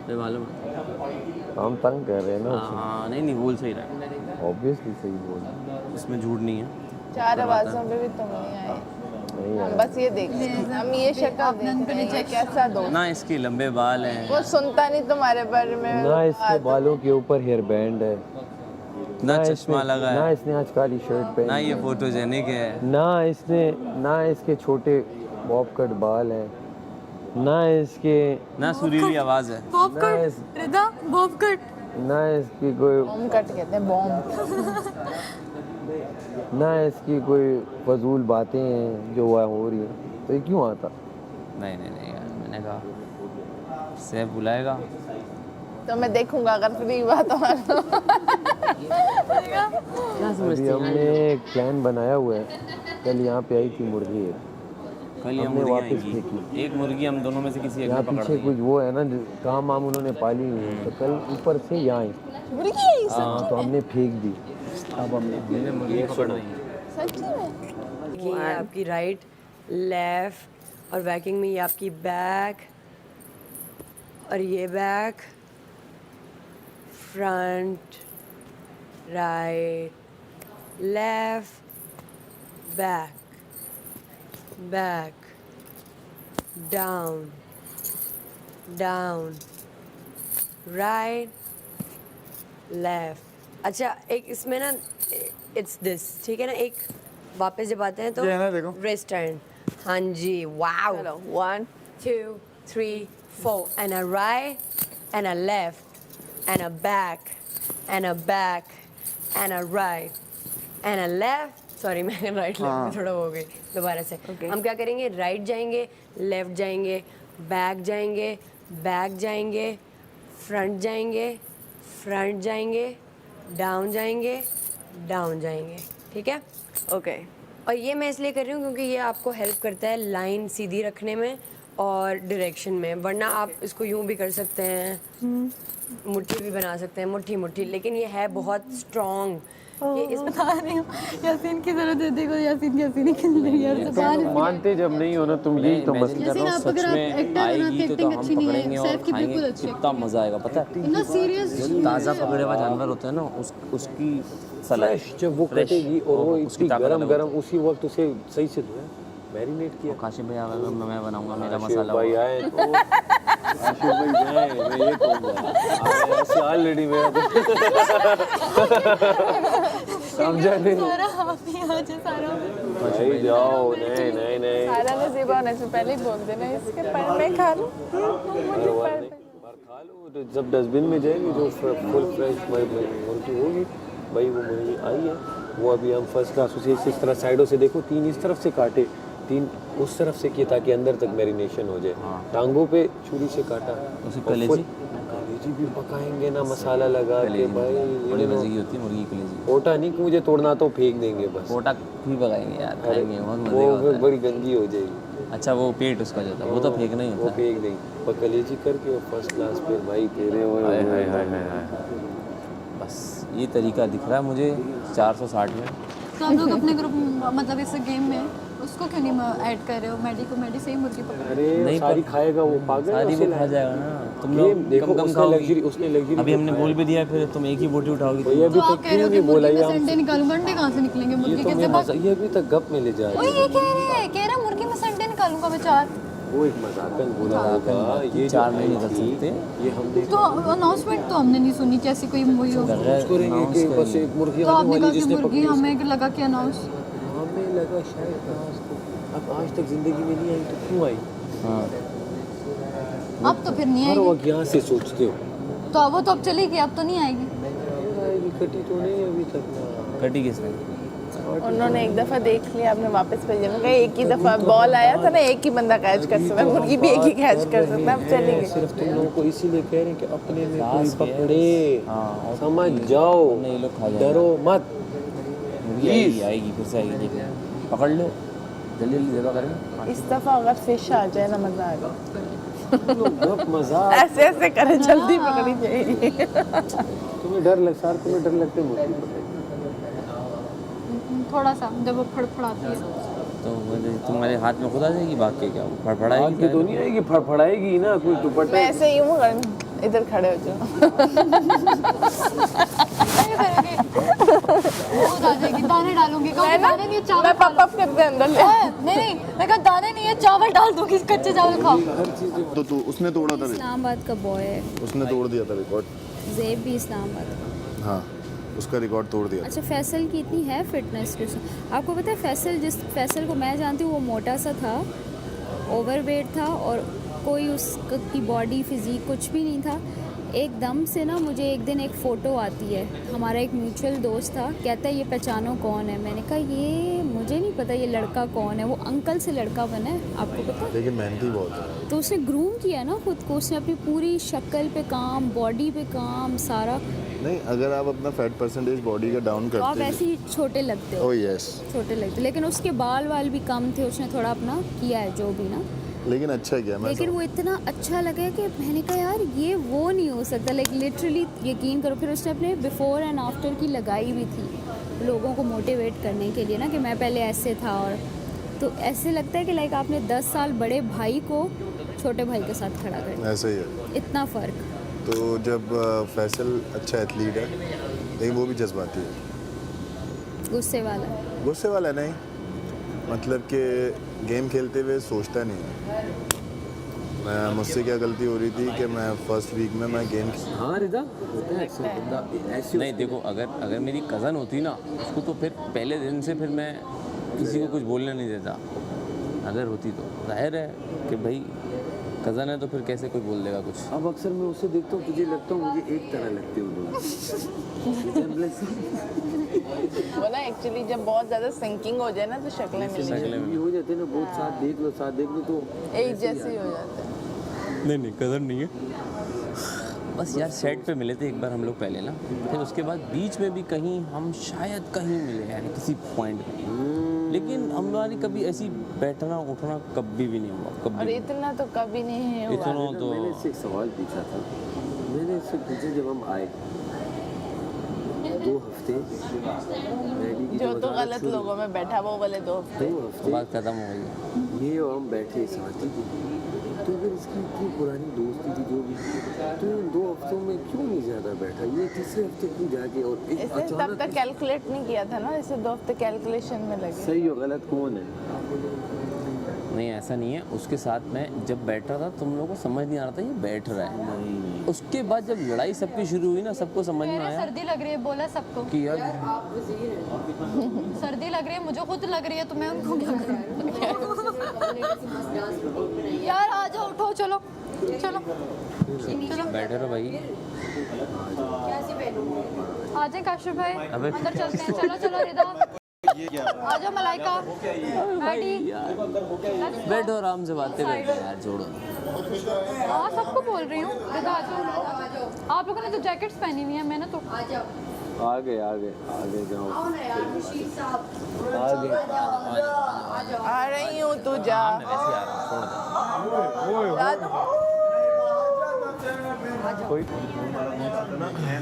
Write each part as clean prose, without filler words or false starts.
मुझे मालूम है। हम तंग कर रहे हैं ना हाँ नहीं नहीं, बोल सही रहा है, ऑब्वियसली सही बोल इसमें झूठ नहीं है। 4 आवाज़ों पे भी तुम नहीं आए। नहीं हम यार बस ये देख रहे हैं, हम ये शक्ल देख रहे हैं, ये कैसा दोस्त। ना इसके लंबे बाल हैं, वो सुनता नहीं तुम्हारे बारे में। ना इसके बालों के ऊपर हेयर बैंड है, ना चश्मा लगा ना है, इसने आज काली शर्ट ना पहनी ये है, फोटोजेनिक है, ना इसके छोटे बॉब कट बाल हैं, ना इसके ना सुरीली आवाज़ है। बॉब ना कट इस रिदा, बॉब कट। ना इसकी कोई बॉम्ब कट कहते हैं, बॉम्ब। ना इसकी कोई फजूल बातें हैं जो वह हो रही हैं, तो ये क्यों आता? नहीं नहीं नहीं यार, मैंने कहा सैफ बुलाएगा तो मैं देखूंगा अगर फ्री हुआ तो। क्या अभी समझती हमने एक प्लान बनाया हुआ है, कल यहाँ पे आई थी मुर्गी एक, कल ये हमने मुर्गी वापस आएंगी, फेंकी। एक मुर्गी हम दोनों में से किसी एक यहाँ ने पकड़ पीछे ली कुछ वो है ना काम वाम उन्होंने पाली हुई है, तो कल ऊपर से यहाँ आई, मुर्गी है तो हमने फेंक दी। अब हमने मैंने मुर्गी पकड़ ली। सच्ची में? ये आपकी राइट, लेफ्ट, और बैकिंग में ये आपकी बैक, और ये back, front, right, left, back, back, down, down, right, left. अच्छा, एक इसमें ना इट्स दिस, ठीक है ना, एक वापस जब आते हैं तो ये है ना, देखो। Rest turn. हाँ जी, वाओ। चलो 1 2 3 4 and a right and a left and a back and a back and a right and a left. Sorry मैं राइट लेफ्ट में थोड़ा हो गई, दोबारा से। हम क्या करेंगे, राइट जाएंगे, लेफ्ट जाएंगे, बैक जाएंगे, बैक जाएंगे, फ्रंट जाएंगे, फ्रंट जाएंगे, डाउन जाएंगे, डाउन जाएंगे, ठीक है। ओके। और ये मैं इसलिए कर रही हूँ क्योंकि ये आपको हेल्प करता है लाइन सीधी रखने में और डायरेक्शन में, वरना आप इसको यूं भी कर सकते हैं, मुट्ठी भी बना सकते हैं, मुट्ठी मुट्ठी, लेकिन ये है बहुत स्ट्रॉन्ग। ये इस बता रही हूँ, यासीन की जरूरत है, देखो यासीन कैसी निकल रही है ज़बान। मानते जब नहीं हो ना तुम, यही तो मसला। यासीन आप अगर आप एक्टर हो ना, आपकी एक्टिंग अच्छी नहीं है, सैफ की बिल्कुल अच्छी है। कितना मजा आएगा पता है। इतना सीरियस जो ताज़ा पकड़े हुआ जानवर होता है ना, उसकी सलाह जब वो कटेगी और वो उसकी इतनी ताकत गरम अलग गरम उसी वक्त उसे सही से धोया, मैरिनेट किया। काशिफ भाई आएगा, मैं बनाऊंगा, मेरा आशिफ मसाला भाई होगा। आए तो आशिफ भाई जाए, मैं ये कहूँगा ऐसे ऑलरेडी मेरा समझा नहीं। सारा आप ही आ जाए, सारा भाई जाओ, नहीं नहीं नहीं सारा नसीबा होने से पहले ही बोल देना, इसके पर मैं खा लूँ। मुझे पर खा लो, तो जब डस्टबिन में जाएगी जो फुल फ्रेश मुर्गी होगी, भाई वो मुर्गी आई है, वो अभी हम फर्स्ट क्लास उसे इस तरह साइडों से देखो, 3 इस तरफ से काटे, 3 उस तरफ से किए ताकि अंदर तक मैरिनेशन हो जाए। टांगों पे छुरी से काटा, उसे और कलेजी कलेजी भी पकाएंगे ना मसाला लगा के भाई। बड़ी मजे की होती है मुर्गी कलेजी। पोटा नहीं कि मुझे तोड़ना तो फेंक देंगे बस, पोटा भी पकाएंगे यार, खाएंगे, बहुत मजे का वो होता फिर है। बड़ी गंदी हो जाएगी। अच्छा वो पेट उसका जो होता है वो तो फेंकना ही वो होता है। फेंक देंगे, पर कलेजी करके और फर्स्ट क्लास पे भाई तेरे हुए बस ये तरीका दिख रहा है मुझे 460 में। तो आप लोग अपने ग्रुप मतलब इस गेम में उसको क्यों नहीं ऐड कर रहे हो, मैडी को, मैडी सही मुर्गी पकड़। अरे नहीं सारी खाएगा वो पागल, सारी उसे वो खा जाएगा ना, तुम ये लोग देखो कम कम उसने खाओगी। लग्जरी, उसने लग्जरी अभी हमने बोल भी दिया, फिर तुम एक ही बोटी उठाओगी। भैया अभी तो तक आप कह रहे क्यों हो कि नहीं बोला मुर्गी ये में से अंडे निकालूंगा, अंडे कहाँ से निकलेंगे मुर्गी ये के तो मैं जब? ये अभी तक गप में ले जा वो रही है। ये कह रहा मुर्गी में से अंडे निकालूंगा बेचार। वो एक मजाकन बोला होगा, ये 4 जो में आई निकल थी, सकते। ये हमने तो अनाउंसमेंट तो हमने नहीं सुनी कैसी कोई मूवी हो। कुछ करेंगे कि बस एक मुर्गी तो आने आपने वाली कहा कि जिसने मुर्गी पकड़ी हमें लगा कि अनाउंस। हमें लगा शायद आज को, अब आज तक जिंदगी में नहीं आई तो क्यों आई? हाँ अब तो फिर नहीं हर आएगी, वक्त यहाँ से सोचते हो तो वो तो अब चलेगी, अब तो नहीं आएगी। आएगी, कटी तो नहीं अभी तक ना। कटी किसने? उन्होंने एक दफा देख लिया, आपने वापस भेजा। मैं कहा एक ही दफा बॉल आया था ना, एक ही बंदा कैच कर सकता है, मुर्गी भी एक ही कैच कर सकता है। अब चलेगी। सिर्फ तुम लोगों को इसीलिए कह रहे हैं कि अपने में कोई सास है। पकड़े, हाँ, और समझ जाओ, नहीं लोग खा जाएंगे। डरो मत। मुर्गी आएगी, आएगी फिर से आएगी, देखो पकड़ लो, जल्दी जल्दी जगह करें। इस दफा अगर फिश आ जाए ना, मजा आ जाए। गप मजाक, ऐसे ऐसे करे, जल्दी पकड़ी जाएगी। तुम्हें डर लग सार, तुम्हें डर लगते मुर्गी पकड़े। थोड़ा सा जब वो फड़फड़ाती है। तो तुम्हारे हाथ में खुद आ जाएगी भाग के, क्या वो फड़फड़ाएगी? आगे तो नहीं आएगी, फड़फड़ाएगी ना, कोई दुपट्टा। मैं ऐसे यूं इधर खड़े हो जाओ। नहीं करेंगे वो आ जाएगी, दाने डालूंगी, कहूंगी दाने नहीं है चावल मैं खा लो। पप करते अंदर ले। नहीं मैं कहा दाने नहीं है चावल डाल दूंगी, कच्चे चावल खाओ। तो तू उसने तोड़ा था इस्लामाबाद का बॉय है, उसने तोड़ दिया था रिकॉर्ड। ज़ेब भी इस्लामाबाद का। हाँ उसका रिकॉर्ड तोड़ दिया था। अच्छा, फैसल की इतनी है फिटनेस के साथ। आपको पता है फैसल को मैं जानती हूँ, वो मोटा सा था, ओवरवेट था और कोई उसकी बॉडी फिजिक कुछ भी नहीं था। एकदम से ना मुझे एक दिन एक फ़ोटो आती है, हमारा एक म्यूचुअल दोस्त था, कहता है ये पहचानो कौन है। मैंने कहा ये मुझे नहीं पता ये लड़का कौन है। वो अंकल से लड़का बना है, आपको पता है? लेकिन मेहनती बहुत है। तो उसने ग्रूम किया ना खुद को, उसने अपनी पूरी शक्ल पे काम, बॉडी पे काम, सारा। नहीं अगर आप अपना फैट परसेंटेज बॉडी का डाउन तो आप करते ऐसे ही छोटे लगते हो। Oh yes. छोटे लगते, लेकिन उसके बाल भी कम थे, उसने थोड़ा अपना किया है जो भी ना। लेकिन अच्छा किया। मैं लेकिन वो इतना अच्छा लगा कि मैंने कहा यार ये वो नहीं हो सकता, लाइक लिटरली यकीन करो। फिर उसने अपने बिफोर एंड आफ्टर की लगाई भी थी लोगों को मोटिवेट करने के लिए ना, कि मैं पहले ऐसे था। और तो ऐसे लगता है कि लाइक आपने 10 साल बड़े भाई को छोटे भाई के साथ खड़ा कर दिया, ऐसा ही है। इतना फ़र्क। तो जब फैसल अच्छा एथलीट है लेकिन वो भी जज्बाती है, गुस्से वाला। गुस्से वाला नहीं, मतलब कि गेम खेलते हुए सोचता नहीं है। मैं मुझसे क्या गलती हो रही थी कि मैं फर्स्ट वीक में मैं गेम हाँ रिदा होता है अक्सर बंदा ऐसे नहीं देखो, अगर मेरी कज़न होती ना उसको तो फिर पहले दिन से फिर मैं किसी को कुछ बोलने नहीं देता। अगर होती तो जाहिर है कि भाई कज़न है तो फिर कैसे कोई बोल देगा कुछ। अब अक्सर मैं उसे देखता हूँ, तुझे लगता हूँ मुझे एक तरह लगते हो वो ना एक्चुअली जब बहुत ज़्यादा सिंकिंग हो जाए ना तो शक्लें मिलेंगी, भी हो जाते हैं ना, बहुत साथ देख लो तो एक जैसे ही हो जाते हैं। नहीं कज़न नहीं है, बस यार सेट पे मिले थे एक बार हम लोग पहले ना, फिर उसके बाद बीच में भी कहीं हम शायद कहीं मिले यानी किसी पॉइंट पे, लेकिन हमारी कभी ऐसी बैठना उठना कभी भी नहीं हुआ। और कभी इतना तो कभी नहीं हुआ। इतना तो मैंने इससे एक सवाल पूछा था, मैंने इससे पूछा जब हम आए 2 हफ्ते मैगी की जो तो वजारत गलत शुरू- लोगों में बैठा वो वाले 2 हफ्ते। 2 हफ्ते बात खत्म हो गई। ये और हम बैठे साथ ही थे, तो अगर इसकी इतनी पुरानी दोस्ती थी जो भी, तो इन 2 हफ्तों में क्यों नहीं ज़्यादा बैठा? ये तीसरे हफ्ते क्यों जाके और एक इसने तब अचानक तक कैलकुलेट नहीं किया था ना, इसे 2 हफ्ते कैलकुलेशन में लगे। सही और गलत कौन है? नहीं ऐसा नहीं है, उसके साथ मैं जब बैठ रहा था तुम लोगों को समझ नहीं आ रहा था ये बैठ रहा है। नहीं उसके बाद जब लड़ाई सबकी शुरू हुई ना सबको समझ में आया सर्दी लग रही है, बोला सबको कि यार सर्दी लग रही है, मुझे खुद लग रही है, तो मैं उनको क्या करूं? यार आ जाओ, उठो, चलो बैठे रहो भाई। आ जाए काशिफ भाई, अबे। अंदर चलते हैं। चलो रिदा, आ जाओ मलाइका, मैडी, बैठो आराम से बातें करते हैं यार, छोड़ो। हाँ सबको बोल रही हूँ, रिदा आ जाओ। आप लोगों ने तो जैकेट्स पहनी हुई है, मैंने तो आगे जाओ, आ रही हूँ तू जा।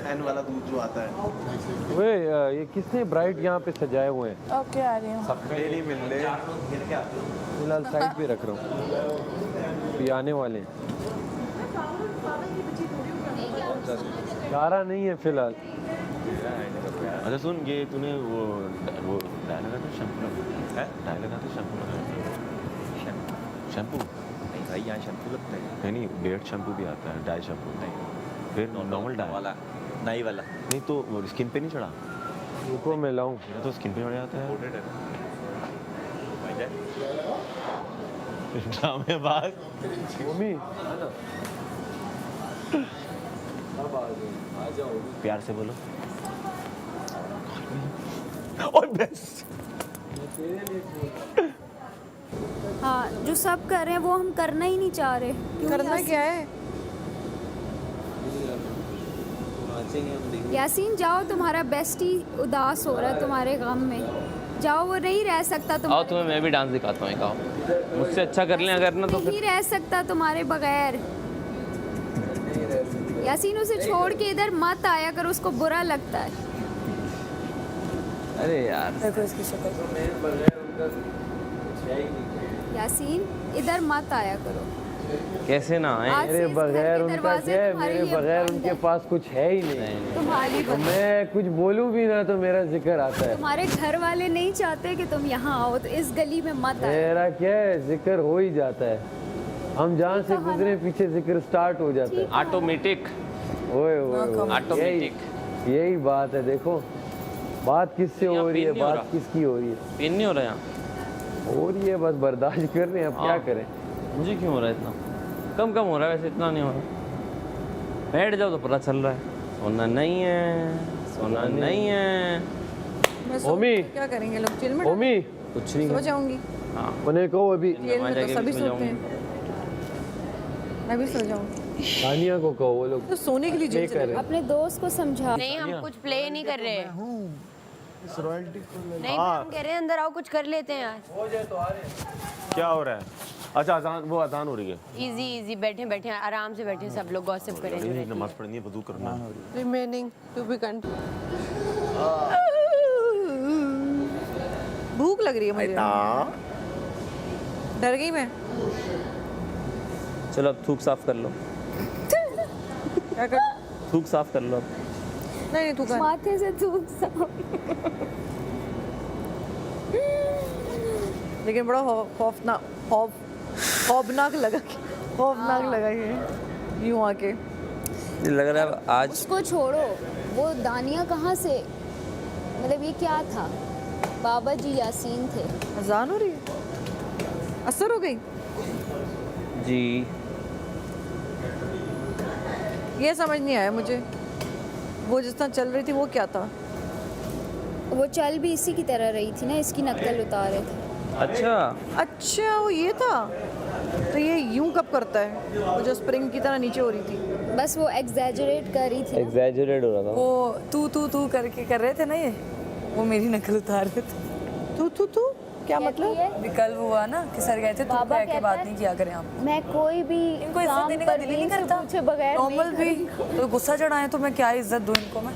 एन वाला दूध जो आता है वे ये किसने ब्राइट यहाँ पे सजाए हुए हैं? ओके आ रही हूँ। नहीं मिल रहे। फिलहाल साइड पे रख रहा हूँ, ये आने वाले हैं। गारा नहीं है फिलहाल। अच्छा सुन, ये तूने वो डाय लगा था शैम्पू है? डाय लगा था शैम्पू नहीं भाई यहाँ शैम्पू लगता है। नहीं बियर्ड शैम्पू भी आता है, डाई शैम्पू नहीं, फिर नॉर्मल डाई वाला नहीं वाला नहीं तो स्किन पे नहीं चढ़ा? रुको मैं लाऊं। तो स्किन पे चढ़ जाता है। ड्रामेबाज मम्मी प्यार से बोलो। और बेस्ट हाँ, जो सब कर रहे हैं वो हम करना ही नहीं चाह रहे। क्यों करना क्या है? यासीन जाओ, तुम्हारा बेस्टी उदास हो रहा है तुम्हारे गम में, जाओ, वो नहीं रह सकता तुम। आओ तुम्हें मैं भी डांस दिखाता हूँ, आओ मुझसे अच्छा कर लें अगर ना तो नहीं रह सकता तुम्हारे बगैर। यासीन उसे छोड़ के इधर मत आया कर, उसको बुरा लगता है। अरे यार यासीन इधर मत आया करो। कैसे ना आए? आज से मेरे इस घर बगैर के उनका दरवाजे क्या है, तुम्हारे मेरे लिए बगैर बंद उनके है। पास कुछ है ही नहीं। तुम्हारी तो मैं कुछ बोलूं भी ना तो मेरा जिक्र आता है। तुम्हारे घर वाले नहीं चाहते कि तुम यहाँ आओ, तो इस गली में मत आओ। मेरा क्या है, जिक्र हो ही जाता है। हम जहाँ से गुजरे पीछे जिक्र स्टार्ट हो जाता है। ऑटोमेटिक। ओए ओए ऑटोमेटिक। यही बात है। देखो बात किससे हो रही है, पेन नहीं हो बात रहा। किसकी हो रही है? पेन नहीं हो रहा यहाँ? हो रही है, बस बर्दाश्त कर रहे हैं। अब क्या हाँ। करें? मुझे क्यों हो रहा है इतना? कम कम हो रहा है वैसे, इतना नहीं हो रहा। बैठ जाओ तो पता चल रहा है। सोना नहीं है, सोना नहीं है। ओमी क्या करेंगे लोग, चिल में ओमी कुछ नहीं। सो जाऊंगी। हाँ, उन्हें कहो अभी जेल में तो सभी सोते हैं, मैं भी सो जाऊंगी। तानिया को कहो, वो लोग तो सोने के लिए प्ले जेल कर चले रहे हैं। अपने दोस्त को समझा। नहीं हम कुछ प्ले नहीं कर रहे हैं। इस रॉयल्टी को नहीं हम कह रहे हैं अंदर आओ कुछ कर लेते हैं यार। क्या हो रहा है? अच्छा अजान, वो अजान हो रही है। इजी इजी बैठे बैठे आराम से बैठे सब लोग गॉसिप करेंगे। नमाज पढ़नी है, वजू करना है। Remaining to be continue. भूख लग रही है मुझे, डर गई मैं। चलो अब थूक साफ कर लो। क्या कर? थूक साफ कर लो अब। नहीं तू कर। माथे से थूक साफ। लेकिन बड़ा खौफनाक लगा ये यूं आके। लग रहा है आज उसको छोड़ो, वो दानिया कहाँ से, मतलब ये क्या था? बाबा जी यासीन थे। अजान हो रही है, असर हो गई। जी ये समझ नहीं आया मुझे, वो जिस तरह चल रही थी वो क्या था? वो चल भी इसी की तरह रही थी ना, इसकी नकल उतार रहे थे। अच्छा वो ये था। तो ये यूं कब करता है, वो जो स्प्रिंग की तरह नीचे हो रही थी? बस वो एग्जैजरेट कर रही थी ना। एग्जैजरेट हो रहा था। वो तू करके कर रहे थे ना, ये वो मेरी नकल उतार रहे थे। तू क्या मतलब? विकल्प हुआ ना कि सर गए थे, तो बाबा कह के कहता बात है, नहीं किया करें आप। मैं कोई भी इनको इज्जत काम देने का दिल ही नहीं परवीन से करता। पूछे बगैर नॉर्मल नहीं भी करूंगी। तो गुस्सा चढ़ाए तो मैं क्या इज्जत दूं इनको मैं,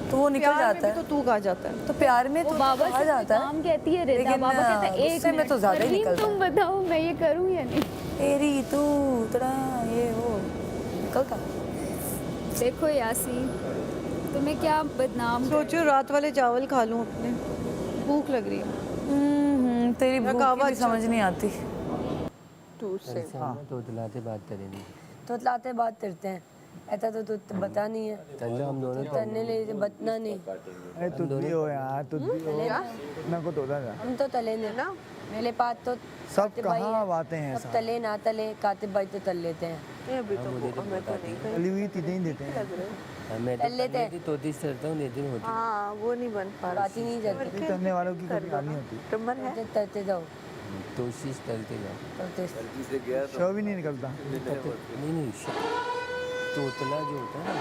तो वो निकल प्यार में जाता भी है। तो तू कहा जाता है। तो प्यार में वो तो बाबा कहा से जाता है। काम कहती है रिदा, लेकिन, बाबा कहता है एक गुस्से में मिनट, तो ज़्यादा ही परवीन, निकलता तुम बताओ मैं ये करूँ या नहीं? तेरी तू तड़ा ये वो निकलता। देखो यासीन, तुम्हें क्या बदनाम सोचो रात वाले चावल खा लूं अपने, भूख लग रही है। तेरी भूख कहवा की भी समझ नहीं आती। तोतलाते बात करेंगे। तो लाते बात करते हैं, ऐसा तो तू बता नहीं है। चलो हम दोनों तलने ले बतना नहीं। अरे तुझ भी हो यार, तुझ भी हो। मैं को तोता था। हम तो तले ने ना, मेरे पास तो सब कातिब भाई कहाँ है। बातें हैं सब तले ना तले, कातिब भाई तो तल लेते हैं। तली हुई चीजें ही देते हैं। तल लेते हैं। तोती सरता हूँ, लेकिन होती हाँ वो नहीं बन पा बात ही नहीं करते। करने वालों की कभी हाल नहीं होती। टम्बर है। तो तलते जाओ, कोशिश करते जाओ। तलते। शव भी नहीं निकलता। नहीं तोतला जो होता है ना,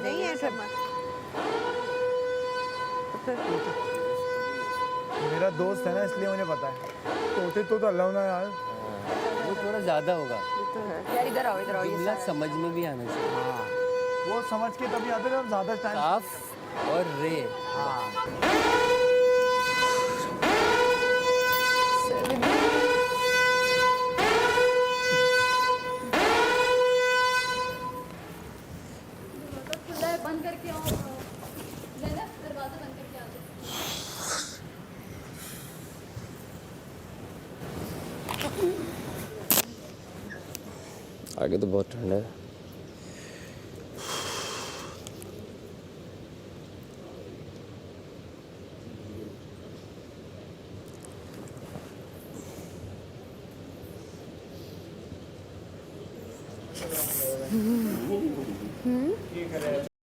नहीं है टम्बर। मेरा दोस्त है ना, इसलिए मुझे पता है। तोते तो अल्लाह ना यार। वो थोड़ा ज़्यादा होगा। यार इधर आओ इधर आओ। ये जुमला समझ में भी आना चाहिए। वो समझ के तभी आते जब ज़्यादा टाइम। काफ और रे। बंद करके आओ, दरवाजा बंद करके आ जाओ। आगे तो बहुत ठंड है।